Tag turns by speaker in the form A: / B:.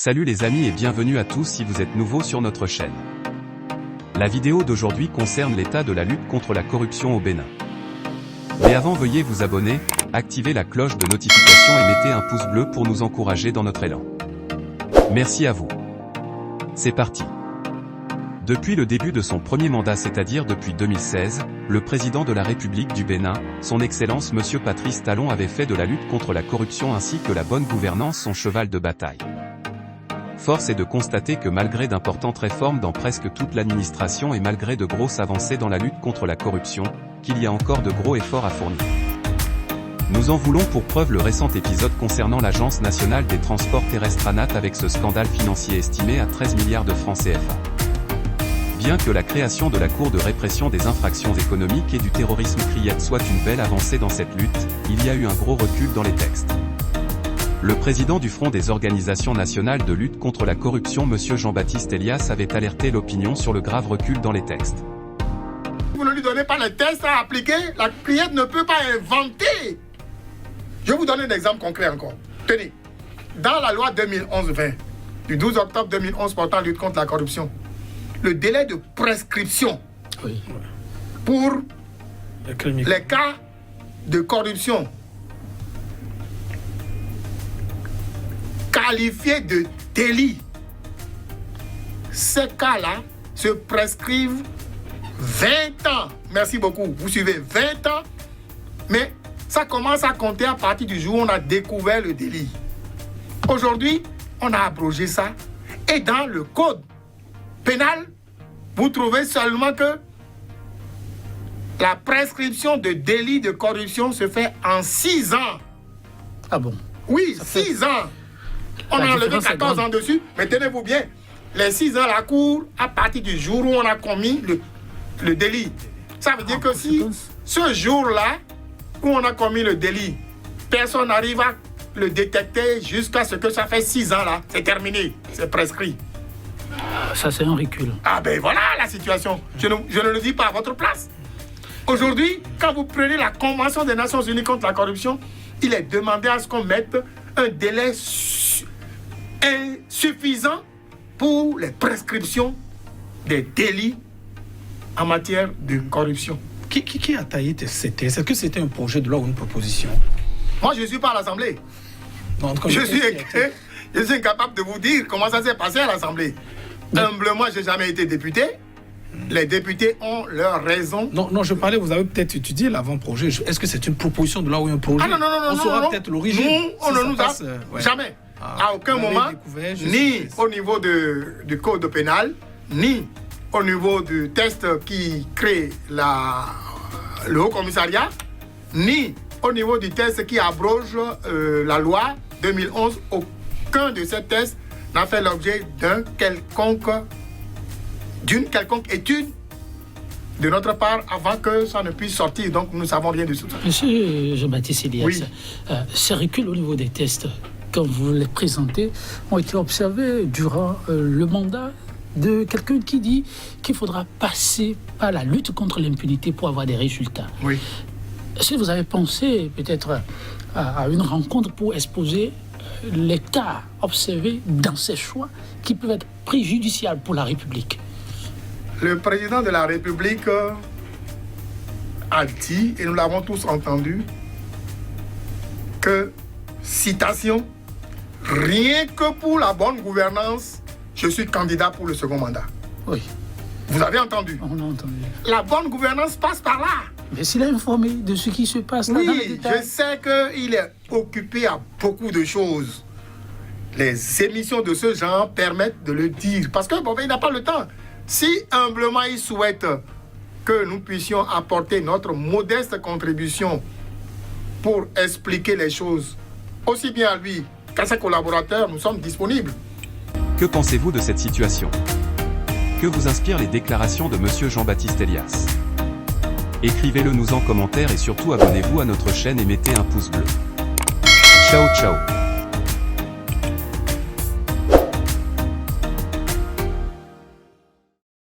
A: Salut les amis et bienvenue à tous si vous êtes nouveaux sur notre chaîne. La vidéo d'aujourd'hui concerne l'état de la lutte contre la corruption au Bénin. Mais avant veuillez vous abonner, activer la cloche de notification et mettez un pouce bleu pour nous encourager dans notre élan. Merci à vous. C'est parti. Depuis le début de son premier mandat, c'est-à-dire depuis 2016, le président de la République du Bénin, son Excellence Monsieur Patrice Talon avait fait de la lutte contre la corruption ainsi que la bonne gouvernance son cheval de bataille. Force est de constater que malgré d'importantes réformes dans presque toute l'administration et malgré de grosses avancées dans la lutte contre la corruption, qu'il y a encore de gros efforts à fournir. Nous en voulons pour preuve le récent épisode concernant l'Agence nationale des transports terrestres ANAT avec ce scandale financier estimé à 13 milliards de francs CFA. Bien que la création de la Cour de répression des infractions économiques et du terrorisme CRIET soit une belle avancée dans cette lutte, il y a eu un gros recul dans les textes. Le président du Front des organisations nationales de lutte contre la corruption Monsieur Jean-Baptiste Elias avait alerté l'opinion sur le grave recul dans les textes.
B: Vous ne lui donnez pas les tests à appliquer, la CRIET ne peut pas inventer. Je vais vous donner un exemple concret encore. Tenez, dans la loi 2011-20, du 12 octobre 2011 portant lutte contre la corruption, le délai de prescription pour les cas de corruption qualifiés de délit, ces cas-là se prescrivent 20 ans. Merci beaucoup. Vous suivez 20 ans, mais ça commence à compter à partir du jour où on a découvert le délit. Aujourd'hui, on a abrogé ça. Et dans le code pénal, vous trouvez seulement que la prescription de délit de corruption se fait en 6 ans.
C: Ah bon?
B: Oui, 6 ans. On a enlevé 14 ans dessus, mais tenez-vous bien, les 6 ans, la Cour, à partir du jour où on a commis le délit. Ça veut dire que si ce jour-là, où on a commis le délit, personne n'arrive à le détecter jusqu'à ce que ça fait 6 ans là, c'est terminé, c'est prescrit.
C: Ça, c'est un recul.
B: Ah ben voilà la situation. Je ne le dis pas à votre place. Aujourd'hui, quand vous prenez la Convention des Nations Unies contre la corruption, il est demandé à ce qu'on mette un délai insuffisant pour les prescriptions des délits en matière de corruption.
D: Qui a taillé ces tests? Est-ce que c'était un projet de loi ou une proposition?
B: Moi, je ne suis pas à l'Assemblée. Je suis incapable de vous dire comment ça s'est passé à l'Assemblée. Humblement, je n'ai jamais été député. Les députés ont leurs raisons.
D: Non, je parlais, vous avez peut-être étudié l'avant-projet. Est-ce que c'est une proposition de loi ou un projet?
B: Ah non,
D: on saura peut-être l'origine.
B: On ne nous a jamais, à aucun moment, ni au niveau du code pénal, ni au niveau du test qui crée le Haut Commissariat, ni au niveau du test qui abroge la loi 2011. Aucun de ces tests n'a fait l'objet d'une quelconque étude de notre part avant que ça ne puisse sortir. Donc nous ne savons rien de tout ça.
C: Monsieur Jean-Baptiste Elias, oui. Ces reculs au niveau des tests, quand vous les présentez, ont été observés durant le mandat de quelqu'un qui dit qu'il faudra passer par la lutte contre l'impunité pour avoir des résultats.
B: Oui.
C: Est-ce que vous avez pensé peut-être à une rencontre pour exposer l'état observé dans ces choix qui peuvent être préjudiciables pour la République?
B: Le président de la République a dit, et nous l'avons tous entendu, que, citation, rien que pour la bonne gouvernance, je suis candidat pour le second mandat.
C: Oui.
B: Vous avez entendu?
C: On a entendu.
B: La bonne gouvernance passe par là.
C: Mais s'il est informé de ce qui se passe là dans les détails.
B: Je sais qu'il est occupé à beaucoup de choses. Les émissions de ce genre permettent de le dire. Parce que il n'a pas le temps. Si humblement il souhaite que nous puissions apporter notre modeste contribution pour expliquer les choses, aussi bien à lui qu'à ses collaborateurs, nous sommes disponibles.
A: Que pensez-vous de cette situation? Que vous inspirent les déclarations de Monsieur Jean-Baptiste Elias? Écrivez-le nous en commentaire et surtout abonnez-vous à notre chaîne et mettez un pouce bleu. Ciao ciao.